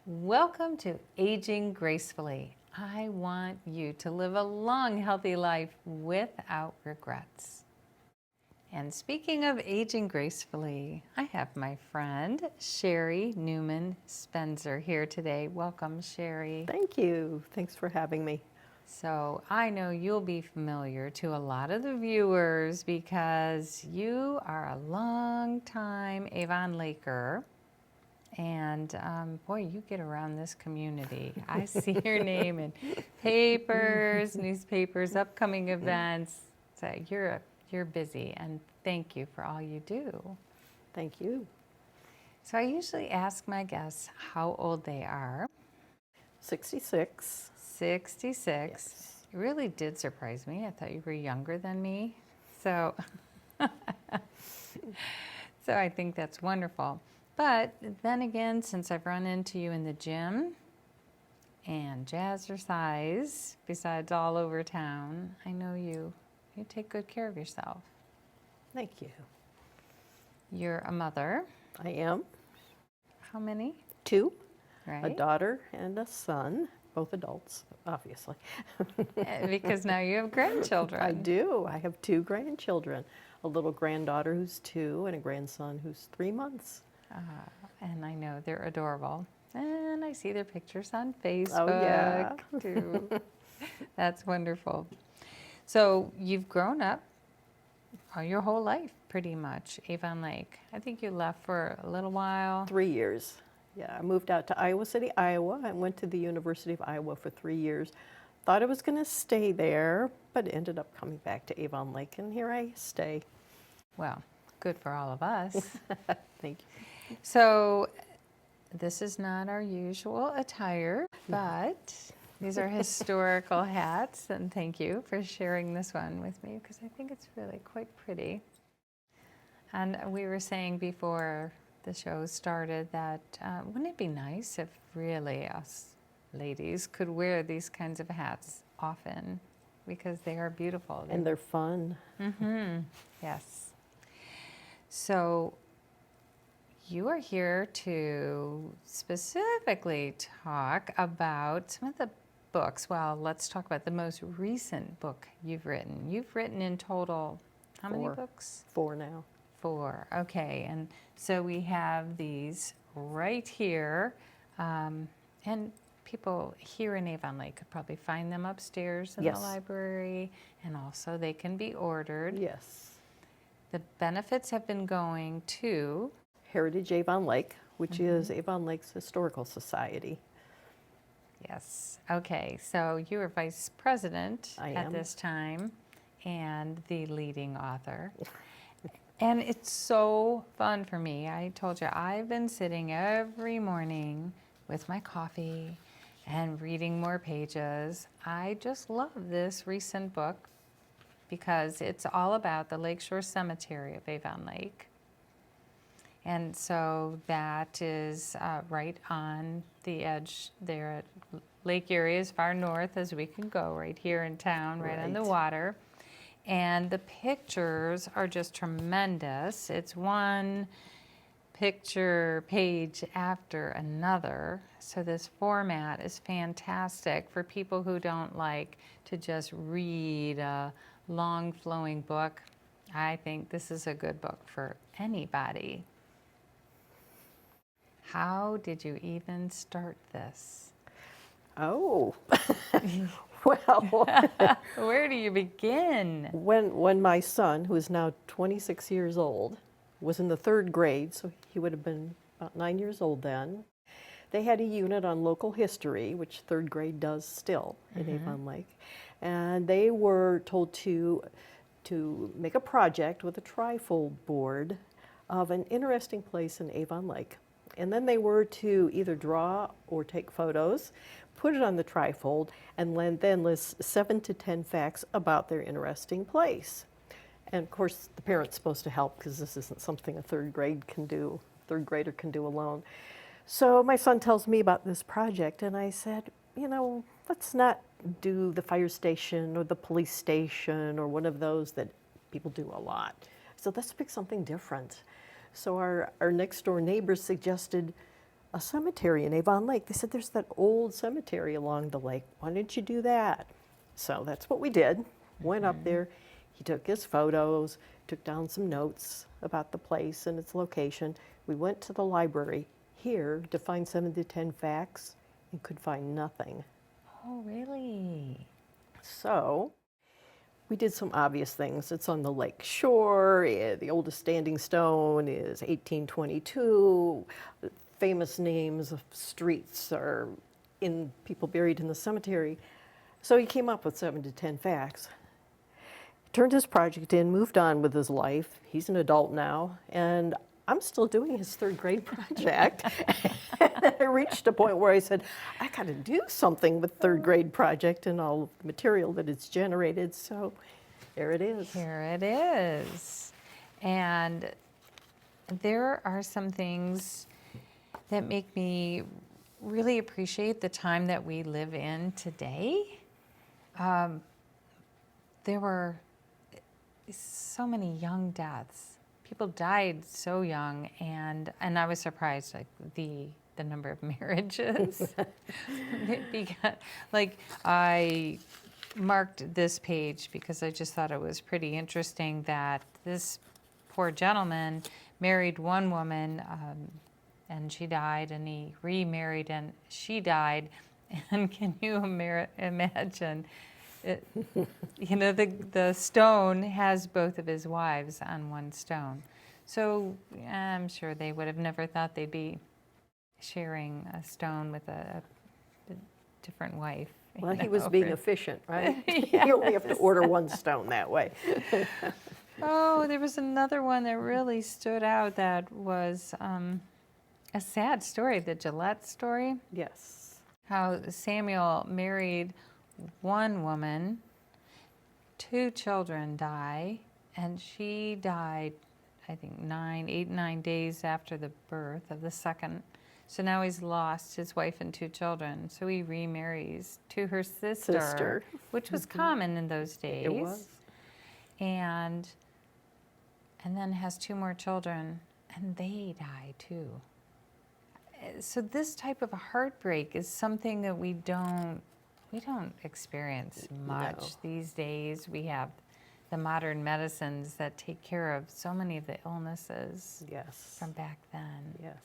Welcome to Aging Gracefully. I want you to live a long, healthy life without regrets. And speaking of aging gracefully, I have my friend Sherry Newman Spenzer here today. Welcome, Sherry. Thank you. Thanks for having me. So I know you'll be familiar to a lot of the viewers because you are a long-time Avon Laker. And boy, you get around this community. I see your name in papers, newspapers, upcoming events. So you're busy, and thank you for all you do. Thank you. So I usually ask my guests how old they are. 66. 66. Yes. It really did surprise me. I thought you were younger than me. So, so I think that's wonderful. But then again, since I've run into you in the gym and jazzercise, besides all over town, I know you take good care of yourself. Thank you. You're a mother. I am. How many? 2, Right? a daughter and a son, both adults, obviously. Because now you have grandchildren. I do. I have 2 grandchildren, a little granddaughter who's 2 and a grandson who's 3 months. And I know they're adorable. And I see their pictures on Facebook, Oh, yeah. too. That's wonderful. So you've grown up your whole life, pretty much, Avon Lake. I think you left for a little while. 3 years. Yeah, I moved out to Iowa City, Iowa. I went to the University of Iowa for 3 years. Thought I was going to stay there, but ended up coming back to Avon Lake, and here I stay. Well, good for all of us. Thank you. So this is not our usual attire, but these are historical hats, and thank you for sharing this one with me because I think it's really quite pretty. And we were saying before the show started that wouldn't it be nice if really us ladies could wear these kinds of hats often because they are beautiful. And they're fun. Mm-hmm. Yes. So you are here to specifically talk about some of the books. Well, let's talk about the most recent book you've written. You've written in total, how many books? 4 now. 4, okay. And so we have these right here. And people here in Avon Lake could probably find them upstairs in Yes. the library. And also they can be ordered. Yes. The benefits have been going to Heritage Avon Lake, which is Avon Lake's historical society. Yes. Okay. So you are vice president I at am. this time and the leading author. And it's so fun for me. I told you I've been sitting every morning with my coffee and reading more pages. I just love this recent book because it's all about the Lakeshore Cemetery of Avon Lake. And so that is right on the edge there at Lake Erie, as far north as we can go, right here in town, right on the water. And the pictures are just tremendous. It's one picture page after another. So this format is fantastic for people who don't like to just read a long flowing book. I think this is a good book for anybody. How did you even start this? Oh, well, Where do you begin? when my son, who is now 26 years old, was in the 3rd grade, so he would have been about 9 years old then, they had a unit on local history, which 3rd grade does still in Avon Lake, and they were told to make a project with a trifold board of an interesting place in Avon Lake. And then they were to either draw or take photos, put it on the trifold, and then list 7 to 10 facts about their interesting place. And of course, the parent's supposed to help because this isn't something a 3rd grader can do alone. So my son tells me about this project, and I said, you know, let's not do the fire station or the police station or one of those that people do a lot. So let's pick something different. So our next door neighbors suggested a cemetery in Avon Lake. They said, there's that old cemetery along the lake. Why didn't you do that? So that's what we did. Went up there. He took his photos, took down some notes about the place and its location. We went to the library here to find 7 to 10 facts and could find nothing. Oh, really? So we did some obvious things. It's on the lake shore. The oldest standing stone is 1822. Famous names of streets are in people buried in the cemetery. So he came up with 7 to 10 facts. Turned his project in, moved on with his life. He's an adult now, and I'm still doing his 3rd grade project. I reached a point where I said, I got to do something with 3rd grade project and all the material that it's generated. So there it is. Here it is. And there are some things that make me really appreciate the time that we live in today. There were so many young deaths. People died so young, and I was surprised, like the number of marriages. Because, like, I marked this page because I just thought it was pretty interesting that this poor gentleman married one woman, and she died, and he remarried, and she died. And can you imagine? The stone has both of his wives on one stone. So I'm sure they would have never thought they'd be sharing a stone with a different wife. Well, he was being efficient, right? Yes. You only have to order one stone that way. Oh, there was another one that really stood out that was a sad story, the Jillette story. Yes. How Samuel married one woman, 2 children die, and she died, I think, 9 days after the birth of the second. So now he's lost his wife and 2 children. So he remarries to her sister. Which was common in those days. It was. And then has 2 more children, and they die too. So this type of a heartbreak is something that we don't experience much No. these days. We have the modern medicines that take care of so many of the illnesses Yes. from back then. Yes.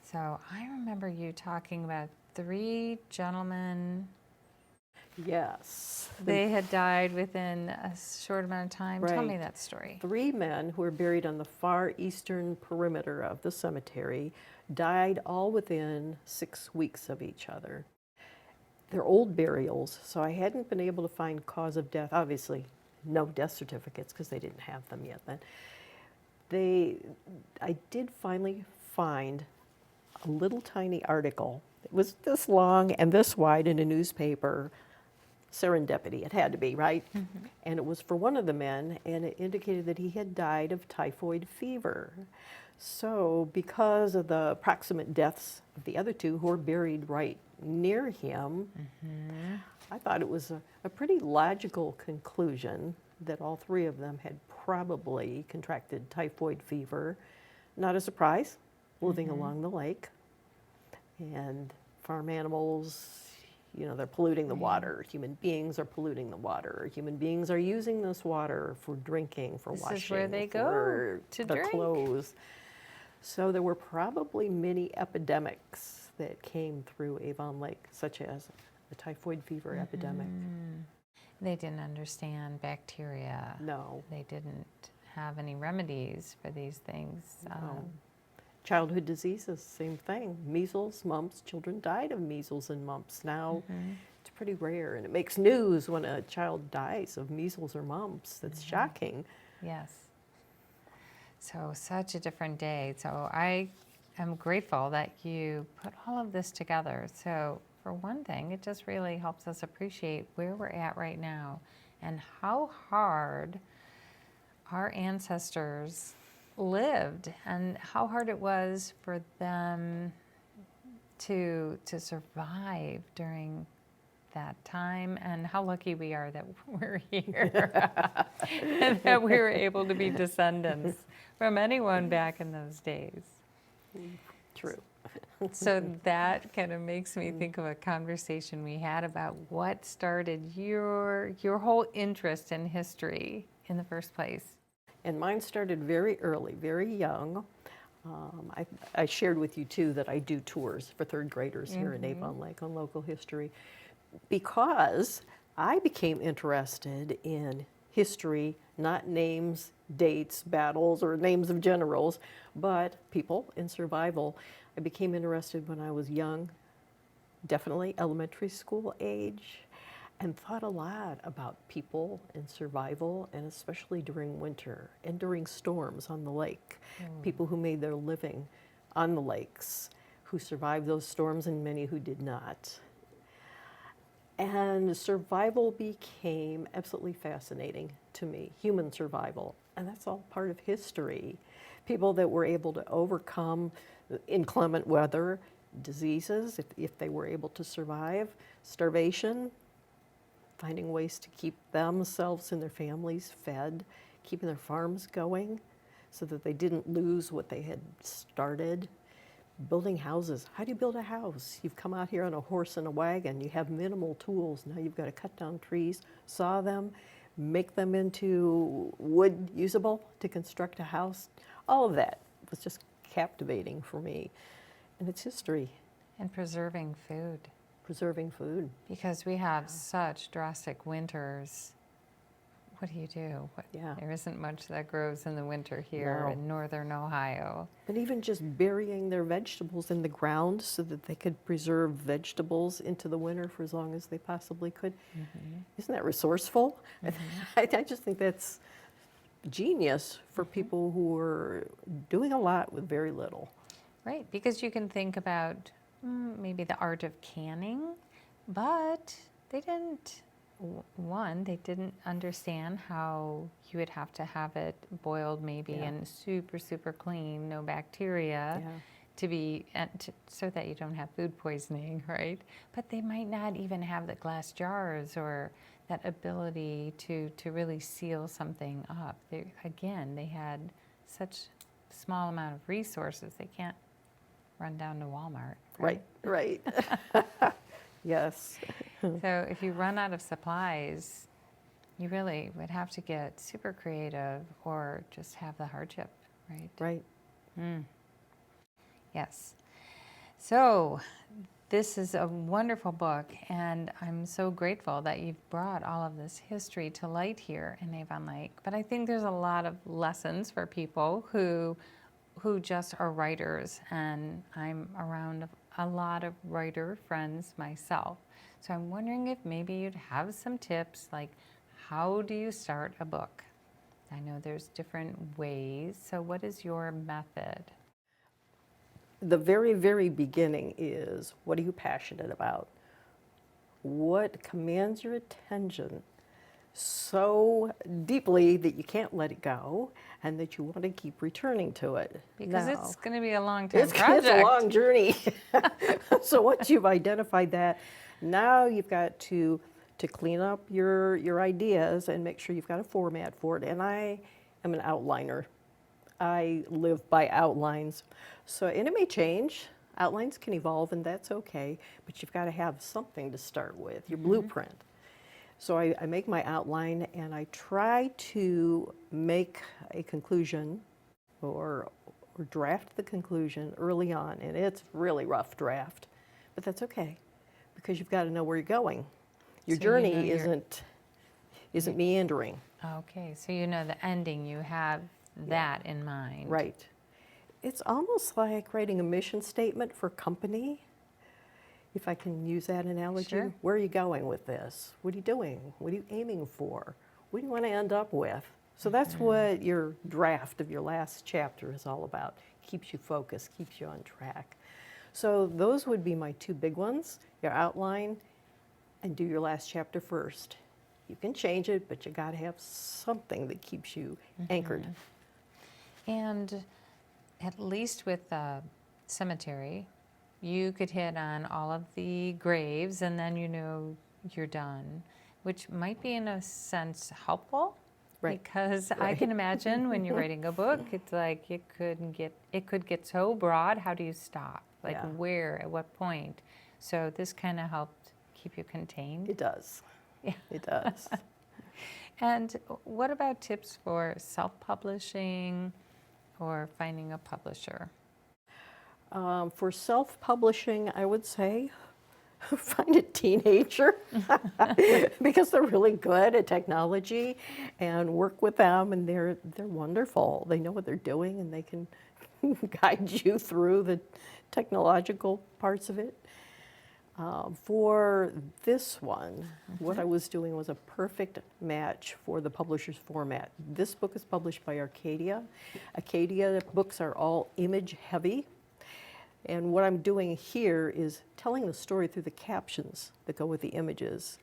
So I remember you talking about 3 gentlemen. Yes. They had died within a short amount of time. Tell me Right. that story. 3 men who were buried on the far eastern perimeter of the cemetery died all within 6 weeks of each other. They're old burials, so I hadn't been able to find cause of death. Obviously, no death certificates because they didn't have them yet then. I did finally find a little tiny article. It was this long and this wide in a newspaper. Serendipity, it had to be, right? Mm-hmm. And it was for one of the men, and it indicated that he had died of typhoid fever. So because of the proximate deaths of the other 2 who were buried right near him, I thought it was a pretty logical conclusion that all 3 of them had probably contracted typhoid fever. Not a surprise, living along the lake. And farm animals, they're polluting the water. Human beings are polluting the water. Human beings are using this water for drinking, for washing, This is where they go for to the drink. clothes. So there were probably many epidemics that came through Avon Lake, such as the typhoid fever epidemic. They didn't understand bacteria. No. They didn't have any remedies for these things. No. Childhood diseases, same thing. Measles, mumps, children died of measles and mumps. Now it's pretty rare, and it makes news when a child dies of measles or mumps. That's shocking. Yes. So such a different day. So I am grateful that you put all of this together. So for one thing, it just really helps us appreciate where we're at right now and how hard our ancestors lived and how hard it was for them to survive during that time, and how lucky we are that we're here and that we were able to be descendants from anyone back in those days. True. So that kind of makes me think of a conversation we had about what started your whole interest in history in the first place. And mine started very early, very young. I shared with you too that I do tours for third graders here in Avon Lake on local history because I became interested in history, not names, dates, battles, or names of generals, but people in survival. I became interested when I was young, definitely elementary school age, and thought a lot about people in survival, and especially during winter and during storms on the lake. People who made their living on the lakes, who survived those storms, and many who did not. And survival became absolutely fascinating to me, human survival. And that's all part of history. People that were able to overcome inclement weather, diseases, if they were able to survive, starvation, finding ways to keep themselves and their families fed, keeping their farms going so that they didn't lose what they had started. Building houses. How do you build a house? You've come out here on a horse and a wagon. You have minimal tools. Now you've got to cut down trees, saw them, make them into wood usable to construct a house. All of that was just captivating for me. And it's history. And preserving food. Preserving food. Because we have such drastic winters. What do you do? Yeah. There isn't much that grows in the winter here No. in northern Ohio. But even just burying their vegetables in the ground so that they could preserve vegetables into the winter for as long as they possibly could. Isn't that resourceful? I just think that's genius for people who are doing a lot with very little. Right, because you can think about maybe the art of canning, but they didn't. One, they didn't understand how you would have to have it boiled maybe and super, super clean, no bacteria, to be so that you don't have food poisoning, right? But they might not even have the glass jars or that ability to really seal something up. They had such small amount of resources, they can't run down to Walmart. Right. Yes. So if you run out of supplies, you really would have to get super creative or just have the hardship, right? Right. Yes. So this is a wonderful book, and I'm so grateful that you've brought all of this history to light here in Avon Lake. But I think there's a lot of lessons for people who just are writers, and I'm around a lot of writer friends myself. So I'm wondering if maybe you'd have some tips, like how do you start a book? I know there's different ways, so what is your method? The very, very beginning is, what are you passionate about? What commands your attention so deeply that you can't let it go and that you want to keep returning to it? Because Now, it's going to be a long-time it's project. a long journey. So once you've identified that, now you've got to clean up your ideas and make sure you've got a format for it. And I am an outliner. I live by outlines. So, and it may change. Outlines can evolve, and that's okay. But you've got to have something to start with, your blueprint. So I make my outline, and I try to make a conclusion or draft the conclusion early on. And it's really rough draft, but that's okay, because you've got to know where you're going. Your So you know journey isn't meandering. Okay, so you know the ending, you have that in mind. Right. It's almost like writing a mission statement for a company, if I can use that analogy. Sure. Where are you going with this? What are you doing? What are you aiming for? What do you want to end up with? So that's what your draft of your last chapter is all about. Keeps you focused, keeps you on track. So those would be my two big ones, your outline and do your last chapter first. You can change it, but you got to have something that keeps you anchored. And at least with the cemetery, you could hit on all of the graves and then you know you're done, which might be in a sense helpful. Right. Because I can imagine when you're writing a book, it's like it could get so broad. How do you stop? Like Yeah. where, at what point? So this kind of helped keep you contained. It does. Yeah. It does. And what about tips for self-publishing or finding a publisher? For self-publishing, I would say find a teenager because they're really good at technology, and work with them, and they're wonderful. They know what they're doing, and they can guide you through the technological parts of it. For this one, what I was doing was a perfect match for the publisher's format. This book is published by Arcadia. Arcadia books are all image heavy. And what I'm doing here is telling the story through the captions that go with the images.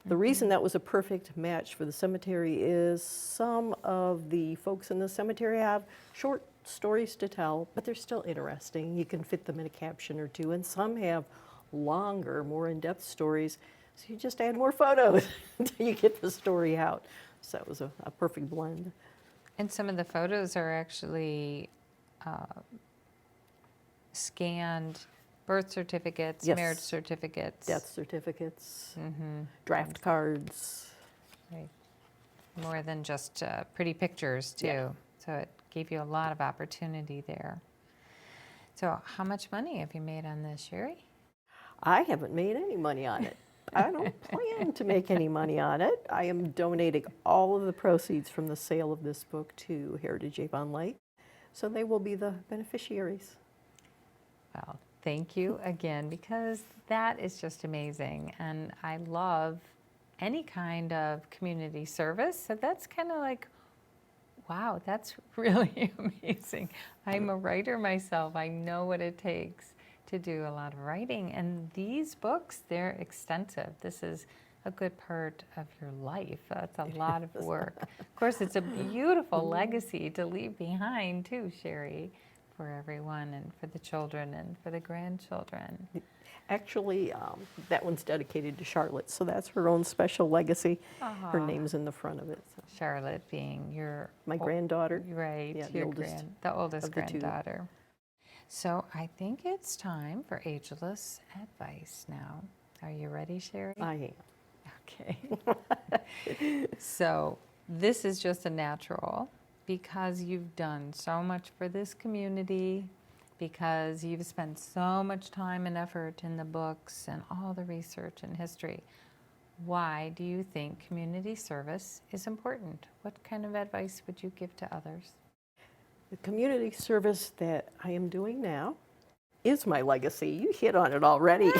The reason that was a perfect match for the cemetery is some of the folks in the cemetery have short stories to tell, but they're still interesting. You can fit them in a caption or two, and some have longer, more in-depth stories, so you just add more photos until you get the story out. So that was a perfect blend. And some of the photos are actually scanned birth certificates, Yes. marriage certificates. Death certificates, Mm-hmm. draft cards. Right. More than just pretty pictures, too. Yeah. So it gave you a lot of opportunity there. So how much money have you made on this, Sherry? I haven't made any money on it. I don't plan to make any money on it. I am donating all of the proceeds from the sale of this book to Heritage Avon Lake, so they will be the beneficiaries. Well, thank you again, because that is just amazing. And I love any kind of community service. So that's kind of like, wow, that's really amazing. I'm a writer myself. I know what it takes to do a lot of writing. And these books, they're extensive. This is a good part of your life. That's a lot of work. Of course, it's a beautiful legacy to leave behind too, Sherry, for everyone and for the children and for the grandchildren. Actually, that one's dedicated to Charlotte, so that's her own special legacy. Her Aw. name's in the front of it. So. Charlotte being your My granddaughter. right, Yeah, the your oldest the oldest of the two. granddaughter. So I think it's time for ageless advice now. Are you ready, Sherry? I am. Okay. So this is just a natural, because you've done so much for this community, because you've spent so much time and effort in the books and all the research and history. Why do you think community service is important? What kind of advice would you give to others? The community service that I am doing now is my legacy. You hit on it already.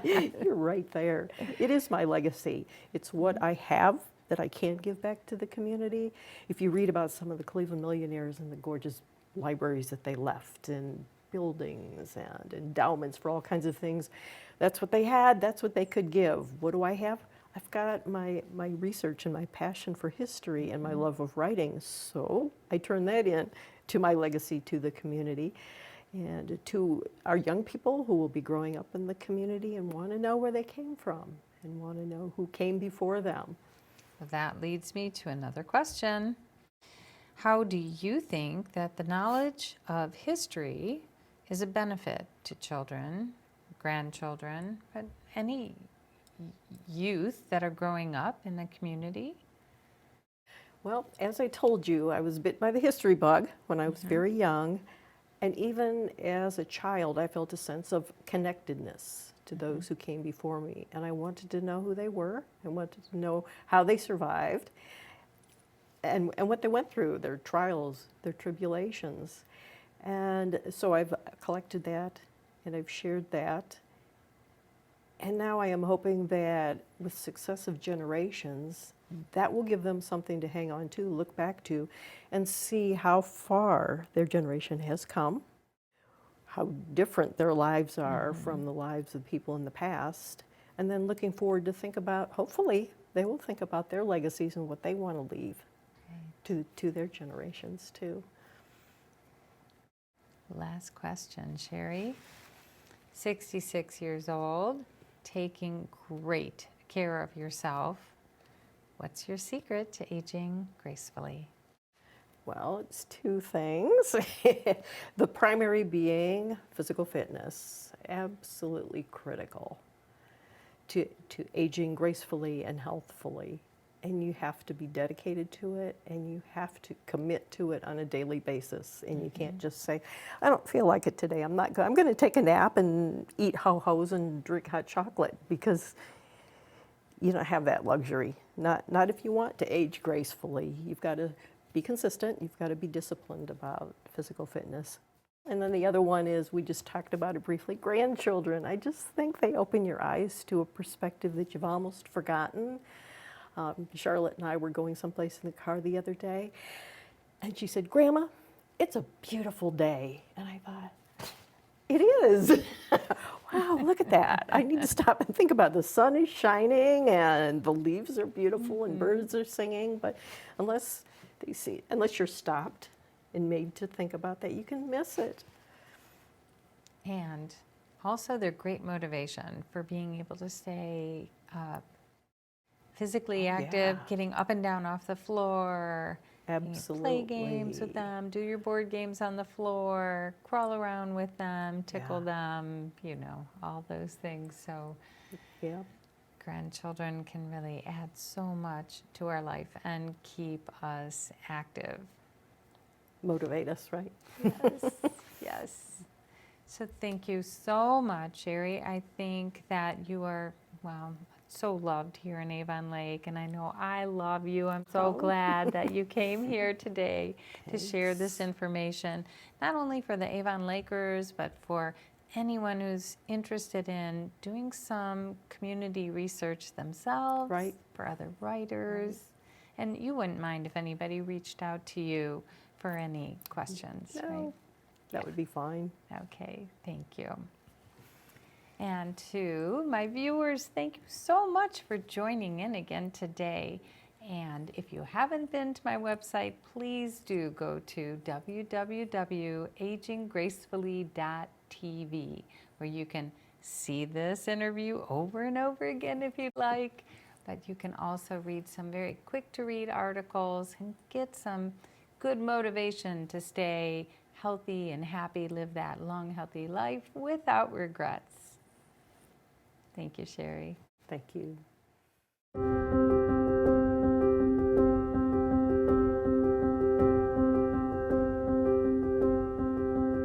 You're right there. It is my legacy. It's what I have that I can give back to the community. If you read about some of the Cleveland millionaires and the gorgeous libraries that they left, and buildings and endowments for all kinds of things, that's what they had, that's what they could give. What do I have? I've got my research and my passion for history and my love of writing, so I turn that in to my legacy to the community and to our young people who will be growing up in the community and want to know where they came from and want to know who came before them. Well, that leads me to another question. How do you think that the knowledge of history is a benefit to children, grandchildren, but any youth that are growing up in the community? Well, as I told you, I was bit by the history bug when I was very young, and even as a child, I felt a sense of connectedness to those who came before me, and I wanted to know who they were. I wanted to know how they survived and what they went through, their trials, their tribulations. And so I've collected that, and I've shared that. And now I am hoping that with successive generations, that will give them something to hang on to, look back to, and see how far their generation has come, how different their lives are from the lives of people in the past, and then looking forward to think about, hopefully, they will think about their legacies and what they want to leave to their generations too. Last question, Sherry. 66 years old, taking great care of yourself. What's your secret to aging gracefully? Well, it's two things. The primary being physical fitness, absolutely critical to aging gracefully and healthfully. And you have to be dedicated to it, and you have to commit to it on a daily basis. And you can't just say, I don't feel like it today. I'm going to take a nap and eat ho-hos and drink hot chocolate, because you don't have that luxury. Not if you want to age gracefully. You've got to be consistent. You've got to be disciplined about physical fitness. And then the other one is, we just talked about it briefly, grandchildren. I just think they open your eyes to a perspective that you've almost forgotten. Charlotte and I were going someplace in the car the other day, and she said, Grandma, it's a beautiful day. And I thought, it is. Wow, look at that. I need to stop and think about it. The sun is shining, and the leaves are beautiful, and birds are singing. But unless you're stopped and made to think about that, you can miss it. And also, they're great motivation for being able to stay physically active, yeah. getting up and down off the floor. Absolutely. Play games with them, do your board games on the floor, crawl around with them, tickle them, all those things. So Yeah. grandchildren can really add so much to our life and keep us active. Motivate us, right? Yes, yes. So thank you so much, Sherry. I think that you are, so loved here in Avon Lake, and I know I love you. I'm so glad that you came here today to share this information, not only for the Avon Lakers, but for anyone who's interested in doing some community research themselves, Right. for other writers. And you wouldn't mind if anybody reached out to you for any questions, No, right? that would be fine. Okay, thank you. And to my viewers, thank you so much for joining in again today. And if you haven't been to my website, please do go to www.aginggracefully.tv, where you can see this interview over and over again if you'd like. But you can also read some very quick to read articles and get some good motivation to stay healthy and happy, live that long, healthy life without regrets. Thank you, Sherry. Thank you.